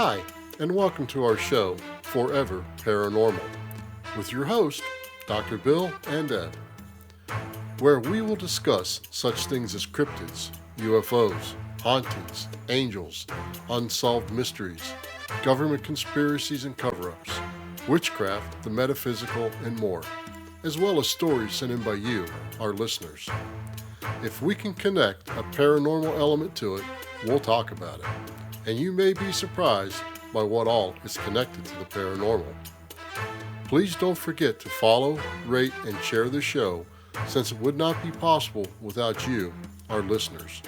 Hi, and welcome to our show, Forever Paranormal, with your host, Dr. Bill and Ed, where we will discuss such things as cryptids, UFOs, hauntings, angels, unsolved mysteries, government conspiracies and cover-ups, witchcraft, the metaphysical, and more, as well as stories sent in by you, our listeners. If we can connect a paranormal element to it, we'll talk about it. And you may be surprised by what all is connected to the paranormal. Please don't forget to follow, rate, and share the show, since it would not be possible without you, our listeners.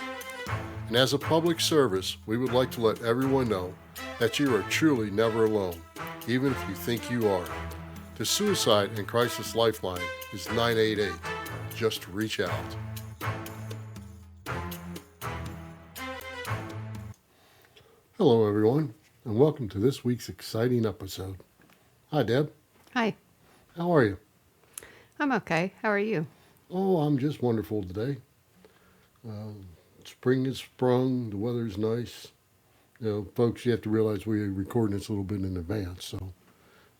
And as a public service, we would like to let everyone know that you are truly never alone, even if you think you are. The Suicide and Crisis Lifeline is 988. Just reach out. Hello, everyone, and welcome to this week's exciting episode. Hi, Deb. Hi. How are you? I'm okay. How are you? Oh, I'm just wonderful today. Spring has sprung. The weather's nice. Folks, you have to realize we're recording this a little bit in advance, so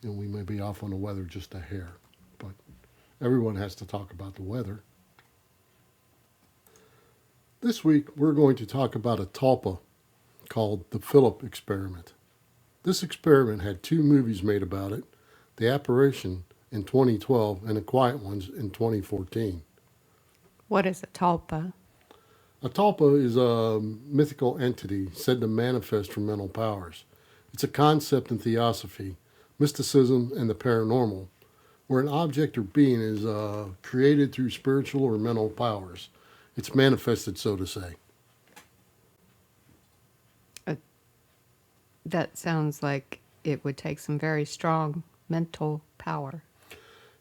we may be off on the weather just a hair. But everyone has to talk about the weather. This week, we're going to talk about a tulpa called the Phillip Experiment. This experiment had two movies made about it, The Apparition in 2012 and The Quiet Ones in 2014. What is a tulpa? A tulpa is a mythical entity said to manifest from mental powers. It's a concept in theosophy, mysticism, and the paranormal, where an object or being is created through spiritual or mental powers. It's manifested, so to say. That sounds like it would take some very strong mental power.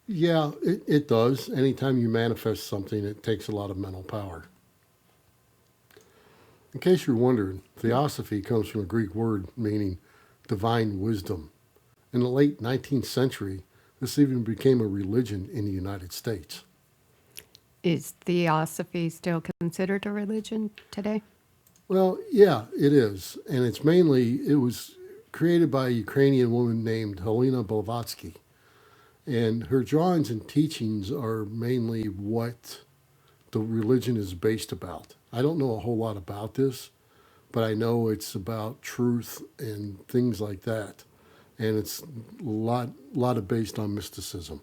Yeah, it does. Anytime you manifest something, it takes a lot of mental power. In case you're wondering, theosophy comes from a Greek word meaning divine wisdom. In the late 19th century, this even became a religion in the United States. Is theosophy still considered a religion today? Well, yeah, it is. And it was created by a Ukrainian woman named Helena Blavatsky. And her drawings and teachings are mainly what the religion is based about. I don't know a whole lot about this, but I know it's about truth and things like that. And it's a lot of based on mysticism.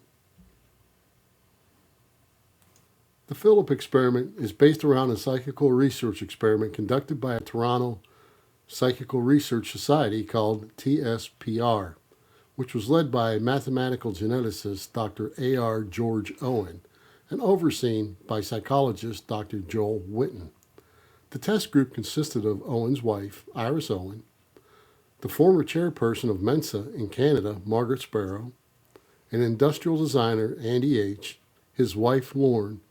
The Phillip Experiment is based around a psychical research experiment conducted by a Toronto Psychical Research Society called TSPR, which was led by mathematical geneticist Dr. A.R. George Owen and overseen by psychologist Dr. Joel Witten. The test group consisted of Owen's wife, Iris Owen, the former chairperson of Mensa in Canada, Margaret Sparrow, an industrial designer, Andy H., his wife, Lauren,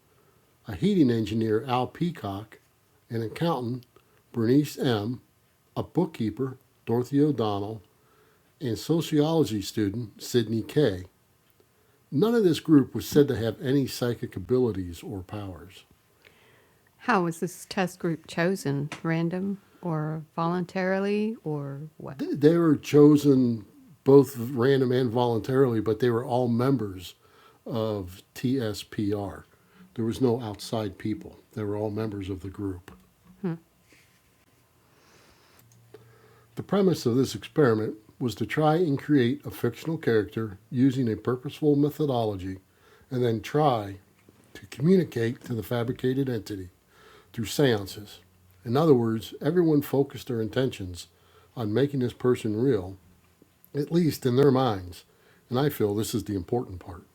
a heating engineer, Al Peacock, an accountant, Bernice M., a bookkeeper, Dorothy O'Donnell, and sociology student, Sidney K. None of this group was said to have any psychic abilities or powers. How was this test group chosen? Random or voluntarily or what? They were chosen both random and voluntarily, but they were all members of TSPR. There was no outside people. They were all members of the group. The premise of this experiment was to try and create a fictional character using a purposeful methodology and then try to communicate to the fabricated entity through seances. In other words, everyone focused their intentions on making this person real, at least in their minds, and I feel this is the important part.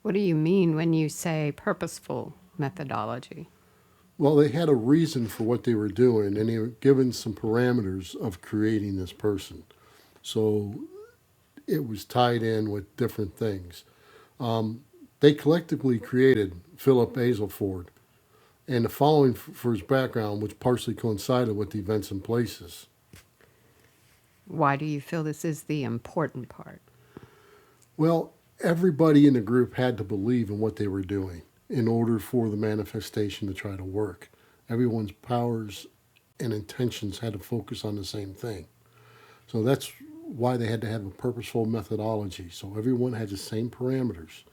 What do you mean when you say purposeful methodology? Well, they had a reason for what they were doing, and they were given some parameters of creating this person. So it was tied in with different things. They collectively created Philip Azelford, and the following for his background, which partially coincided with the events and places. Why do you feel this is the important part? Well, everybody in the group had to believe in what they were doing in order for the manifestation to try to work. Everyone's powers and intentions had to focus on the same thing. So that's why they had to have a purposeful methodology. So everyone had the same parameters.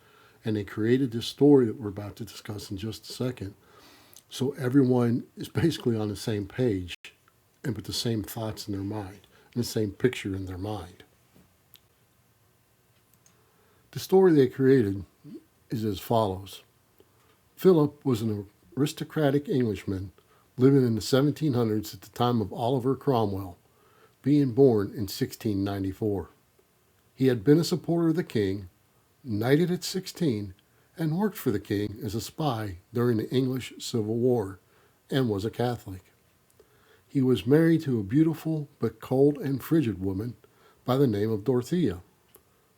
And they created this story that we're about to discuss in just a second. So everyone is basically on the same page and with the same thoughts in their mind and the same picture in their mind. The story they created is as follows. Philip was an aristocratic Englishman living in the 1700s at the time of Oliver Cromwell, being born in 1694. He had been a supporter of the king, knighted at 16, and worked for the king as a spy during the English Civil War, and was a Catholic. He was married to a beautiful but cold and frigid woman by the name of Dorothea,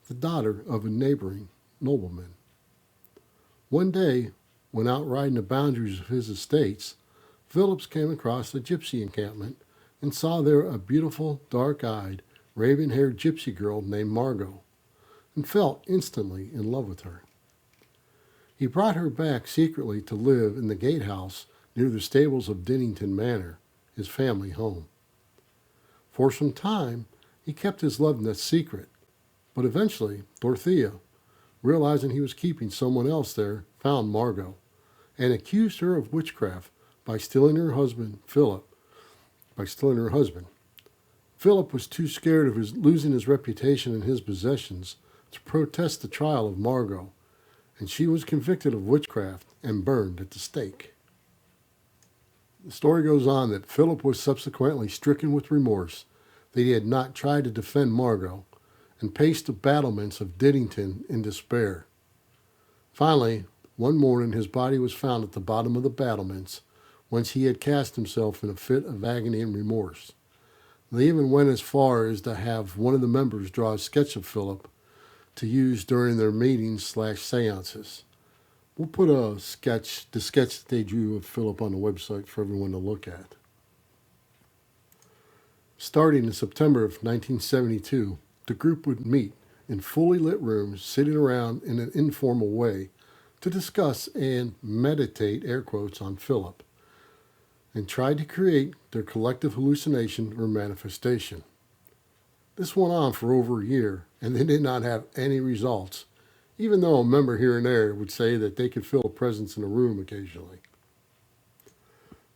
the daughter of a neighboring nobleman. One day, when out riding the boundaries of his estates, Phillips came across a gypsy encampment and saw there a beautiful, dark-eyed, raven-haired gypsy girl named Margot, and fell instantly in love with her. He brought her back secretly to live in the gatehouse near the stables of Dinnington Manor, his family home. For some time, he kept his love nest secret, but eventually, Dorothea, realizing he was keeping someone else there, found Margot, and accused her of witchcraft by stealing her husband. Philip was too scared of losing his reputation and his possessions to protest the trial of Margot, and she was convicted of witchcraft and burned at the stake. The story goes on that Philip was subsequently stricken with remorse that he had not tried to defend Margot, and paced the battlements of Dinnington in despair. Finally, one morning his body was found at the bottom of the battlements, whence he had cast himself in a fit of agony and remorse. They even went as far as to have one of the members draw a sketch of Philip to use during their meetings/seances. We'll put the sketch that they drew of Philip on the website for everyone to look at. Starting in September of 1972, the group would meet in fully lit rooms, sitting around in an informal way to discuss and meditate, air quotes, on Philip, and tried to create their collective hallucination or manifestation. This went on for over a year, and they did not have any results, even though a member here and there would say that they could feel a presence in a room occasionally.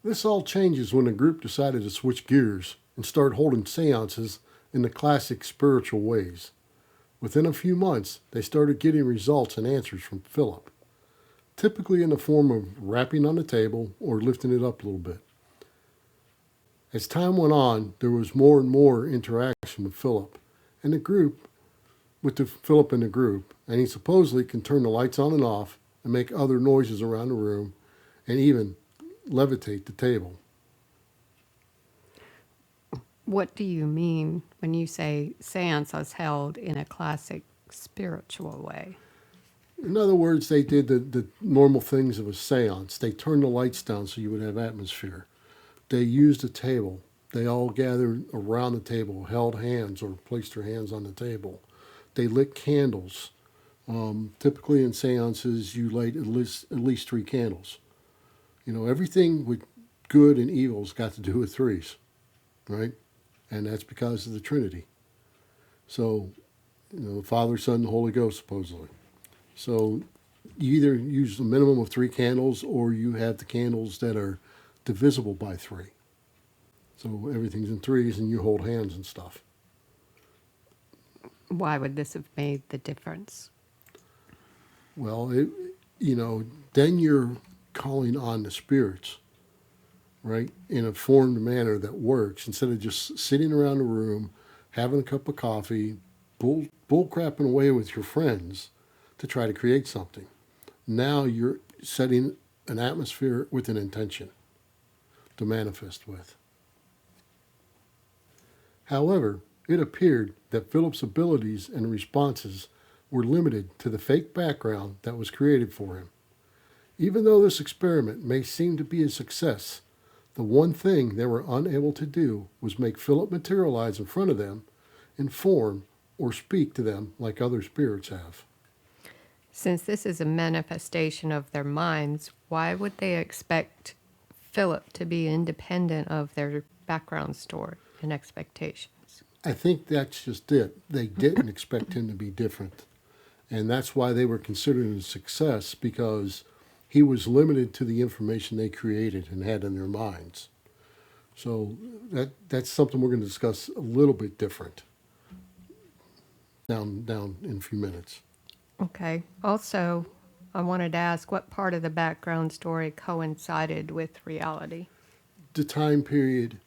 This all changes when the group decided to switch gears and start holding seances in the classic spiritual ways. Within a few months, they started getting results and answers from Philip, typically in the form of rapping on the table or lifting it up a little bit. As time went on, there was more and more interaction with Philip and the group, Philip and the group, and he supposedly can turn the lights on and off and make other noises around the room and even levitate the table. What do you mean when you say seance was held in a classic spiritual way? In other words, they did the normal things of a seance. They turned the lights down so you would have atmosphere. They used a table. They all gathered around the table, held hands or placed their hands on the table. They lit candles. Typically in seances, you light at least 3 candles. You know, everything with good and evil's got to do with threes, right? And that's because of the Trinity. So, you know, the Father, Son, the Holy Ghost, supposedly. So you either use a minimum of 3 candles or you have the candles that are divisible by 3. So everything's in threes and you hold hands and stuff. Why would this have made the difference? Well, then you're calling on the spirits, right, in a formed manner that works, instead of just sitting around the room, having a cup of coffee, bull crapping away with your friends to try to create something. Now you're setting an atmosphere with an intention to manifest with. However, it appeared that Philip's abilities and responses were limited to the fake background that was created for him. Even though this experiment may seem to be a success, the one thing they were unable to do was make Philip materialize in front of them in form or speak to them like other spirits have. Since this is a manifestation of their minds, why would they expect Philip to be independent of their background story and expectations? I think that's just it. They didn't expect him to be different. And that's why they were considered a success, because he was limited to the information they created and had in their minds. So that's something we're going to discuss a little bit different down in a few minutes. Okay. Also, I wanted to ask what part of the background story coincided with reality? The time period,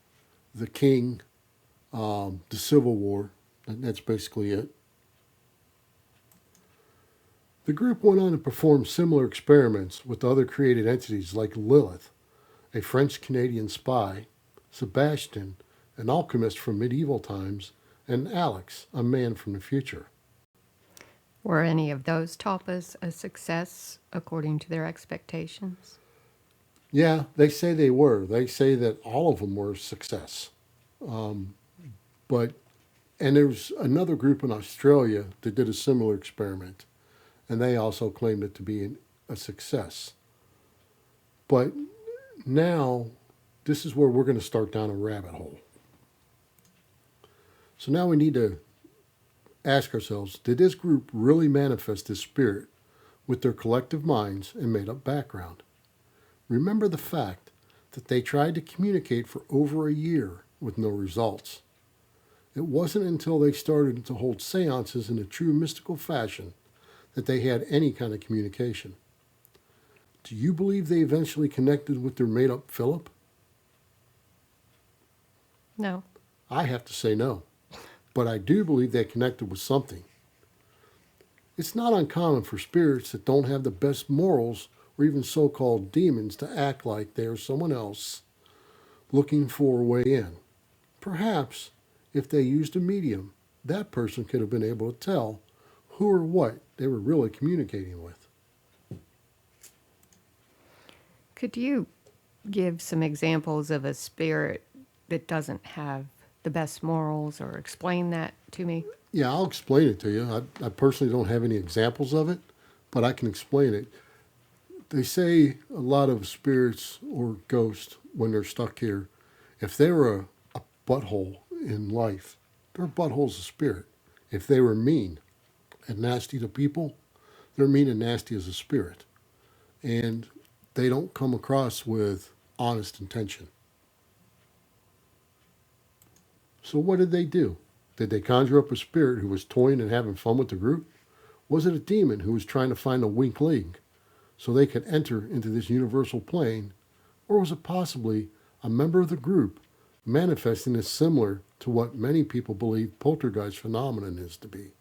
the king, the Civil War, and that's basically it. The group went on to perform similar experiments with other created entities like Lilith, a French-Canadian spy, Sebastian, an alchemist from medieval times, and Alex, a man from the future. Were any of those tulpas a success according to their expectations? Yeah, they say they were. They say that all of them were a success. But and there's another group in Australia that did a similar experiment, and they also claimed it to be a success. But now, this is where we're going to start down a rabbit hole. So now we need to ask ourselves, did this group really manifest this spirit with their collective minds and made up background? Remember the fact that they tried to communicate for over a year with no results. It wasn't until they started to hold seances in a true mystical fashion that they had any kind of communication. Do you believe they eventually connected with their made-up Phillip? No. I have to say no. But I do believe they connected with something. It's not uncommon for spirits that don't have the best morals or even so-called demons to act like they are someone else looking for a way in. Perhaps, if they used a medium, that person could have been able to tell who or what they were really communicating with. Could you give some examples of a spirit that doesn't have the best morals, or explain that to me? Yeah, I'll explain it to you. I personally don't have any examples of it, but I can explain it. They say a lot of spirits or ghosts, when they're stuck here, if they were a butthole in life, they're buttholes of spirit. If they were mean and nasty to people, they're mean and nasty as a spirit. And they don't come across with honest intention. So what did they do? Did they conjure up a spirit who was toying and having fun with the group? Was it a demon who was trying to find a weak link so they could enter into this universal plane? Or was it possibly a member of the group manifesting as similar to what many people believe poltergeist phenomenon is to be?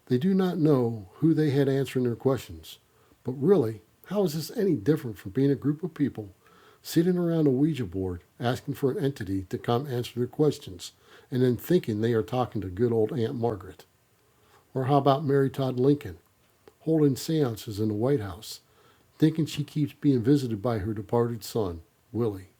They do not know who they had answering their questions, but really, how is this any different from being a group of people sitting around a Ouija board asking for an entity to come answer their questions and then thinking they are talking to good old Aunt Margaret? Or how about Mary Todd Lincoln holding seances in the White House, thinking she keeps being visited by her departed son, Willie?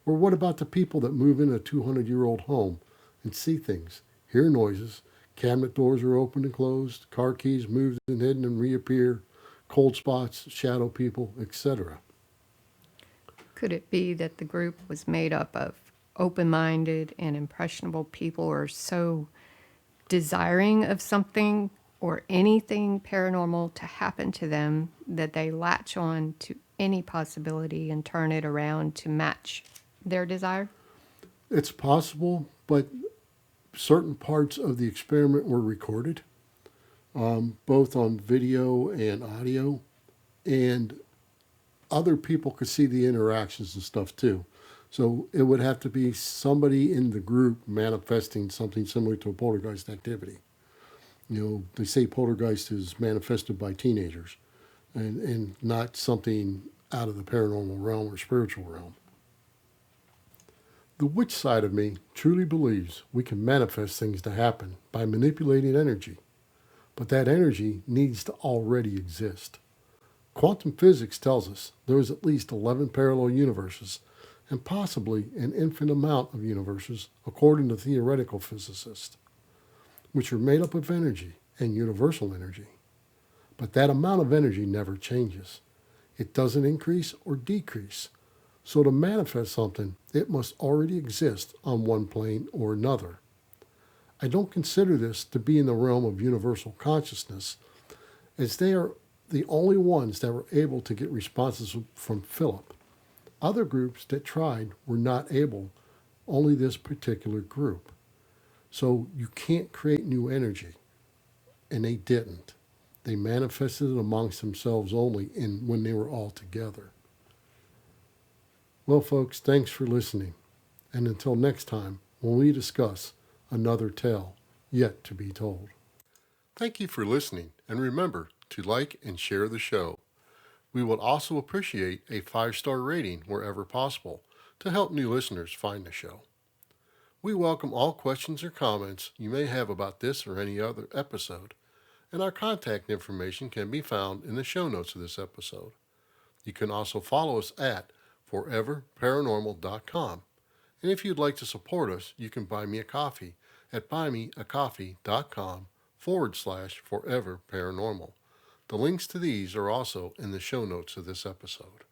Or what about the people that move in a 200-year-old home and see things, hear noises, cabinet doors are opened and closed, car keys moved and hidden and reappear, cold spots, shadow people, etc.? Could it be that the group was made up of open-minded and impressionable people, or so desiring of something or anything paranormal to happen to them that they latch on to any possibility and turn it around to match their desire? It's possible, but certain parts of the experiment were recorded, both on video and audio, and other people could see the interactions and stuff too. So it would have to be somebody in the group manifesting something similar to a poltergeist activity. You know, they say poltergeist is manifested by teenagers and not something out of the paranormal realm or spiritual realm. The witch side of me truly believes we can manifest things to happen by manipulating energy, but that energy needs to already exist. Quantum physics tells us there is at least 11 parallel universes and possibly an infinite amount of universes, according to theoretical physicists, which are made up of energy and universal energy. But that amount of energy never changes. It doesn't increase or decrease, So to manifest something, it must already exist on one plane or another. I don't consider this to be in the realm of universal consciousness, as they are the only ones that were able to get responses from Phillip. Other groups that tried were not able, only this particular group. So you can't create new energy, and they didn't. They manifested it amongst themselves only when they were all together. Well, folks, thanks for listening. And until next time, when we discuss another tale yet to be told. Thank you for listening, and remember to like and share the show. We would also appreciate a 5-star rating wherever possible to help new listeners find the show. We welcome all questions or comments you may have about this or any other episode, and our contact information can be found in the show notes of this episode. You can also follow us at foreverparanormal.com. And if you'd like to support us, you can buy me a coffee at buymeacoffee.com/foreverparanormal. The links to these are also in the show notes of this episode.